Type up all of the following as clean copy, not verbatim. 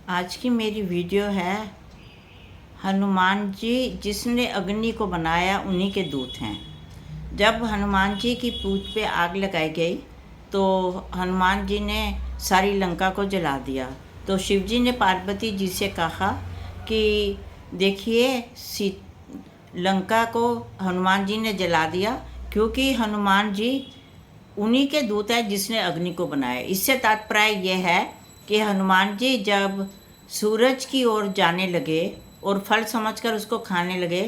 आज की मेरी वीडियो है हनुमान जी जिसने अग्नि को बनाया उन्हीं के दूत हैं। जब हनुमान जी की पूंछ पे आग लगाई गई तो हनुमान जी ने सारी लंका को जला दिया। तो शिव जी ने पार्वती जी से कहा कि देखिए लंका को हनुमान जी ने जला दिया, क्योंकि हनुमान जी उन्हीं के दूत है जिसने अग्नि को बनाया। इससे तात्पर्य यह है कि हनुमान जी जब सूरज की ओर जाने लगे और फल समझकर उसको खाने लगे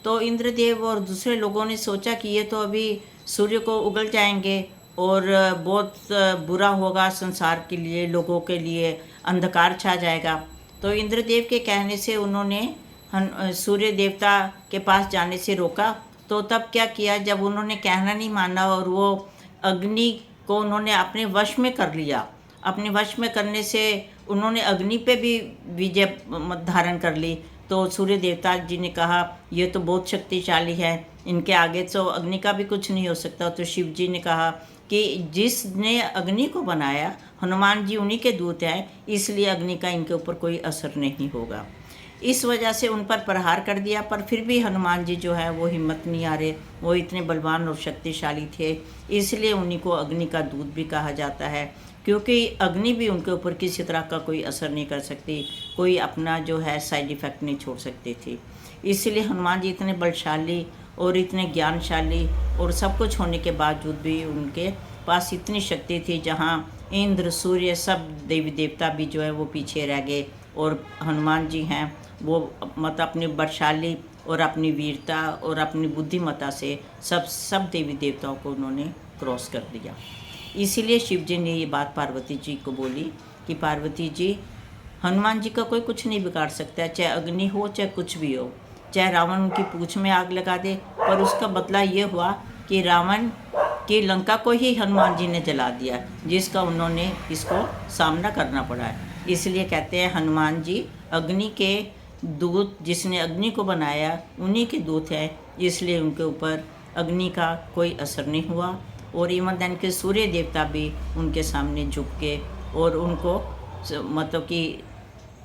तो इंद्रदेव और दूसरे लोगों ने सोचा कि ये तो अभी सूर्य को उगल जाएंगे और बहुत बुरा होगा संसार के लिए, लोगों के लिए अंधकार छा जाएगा। तो इंद्रदेव के कहने से उन्होंने सूर्य देवता के पास जाने से रोका। तो तब क्या किया, जब उन्होंने कहना नहीं माना और वो अग्नि को उन्होंने अपने वश में कर लिया, अपने वश में करने से उन्होंने अग्नि पे भी विजय धारण कर ली। तो सूर्य देवता जी ने कहा ये तो बहुत शक्तिशाली है, इनके आगे तो अग्नि का भी कुछ नहीं हो सकता। तो शिव जी ने कहा कि जिसने अग्नि को बनाया हनुमान जी उन्हीं के दूत हैं, इसलिए अग्नि का इनके ऊपर कोई असर नहीं होगा। इस वजह से उन पर प्रहार कर दिया, पर फिर भी हनुमान जी जो है वो हिम्मत नहीं आ रहे। वो इतने बलवान और शक्तिशाली थे, इसलिए उन्हीं को अग्नि का दूत भी कहा जाता है, क्योंकि अग्नि भी उनके ऊपर किसी तरह का कोई असर नहीं कर सकती, कोई अपना जो है साइड इफ़ेक्ट नहीं छोड़ सकती थी। इसलिए हनुमान जी इतने बलशाली और इतने ज्ञानशाली और सब कुछ होने के बावजूद भी उनके पास इतनी शक्ति थी, जहाँ इंद्र सूर्य सब देवी देवता भी जो है वो पीछे रह गए। और हनुमान जी हैं वो अपनी बलशाली और अपनी वीरता और अपनी बुद्धिमत्ता से सब देवी देवताओं को उन्होंने क्रॉस कर दिया। इसीलिए शिव जी ने ये बात पार्वती जी को बोली कि पार्वती जी, हनुमान जी का कोई कुछ नहीं बिगाड़ सकता, चाहे अग्नि हो चाहे कुछ भी हो, चाहे रावण उनकी पूंछ में आग लगा दे। पर उसका बदला ये हुआ कि रावण की लंका को ही हनुमान जी ने जला दिया, जिसका उन्होंने इसको सामना करना पड़ा है। इसलिए कहते हैं हनुमान जी अग्नि के दूत, जिसने अग्नि को बनाया उन्हीं के दूत हैं, इसलिए उनके ऊपर अग्नि का कोई असर नहीं हुआ। और इवन देन के सूर्य देवता भी उनके सामने झुक गए और उनको मतलब कि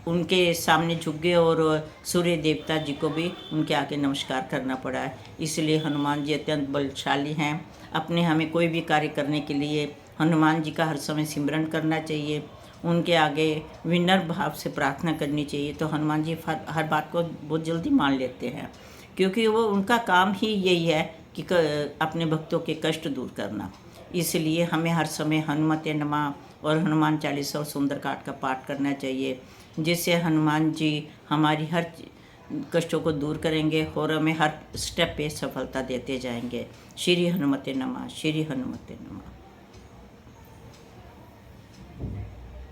उनके सामने झुक गए और सूर्य देवता जी को भी उनके आगे नमस्कार करना पड़ा है। इसलिए हनुमान जी अत्यंत बलशाली हैं। अपने हमें कोई भी कार्य करने के लिए हनुमान जी का हर समय सिमरन करना चाहिए, उनके आगे विनम्र भाव से प्रार्थना करनी चाहिए। तो हनुमान जी हर बात को बहुत जल्दी मान लेते हैं, क्योंकि वो उनका काम ही यही है कि अपने भक्तों के कष्ट दूर करना। इसलिए हमें हर समय हनुमते नमः और हनुमान चालीसा और सुंदरकांड का पाठ करना चाहिए, जिससे हनुमान जी हमारी हर कष्टों को दूर करेंगे और हमें हर स्टेप पे सफलता देते जाएंगे। श्री हनुमते नमः, श्री हनुमते नमः।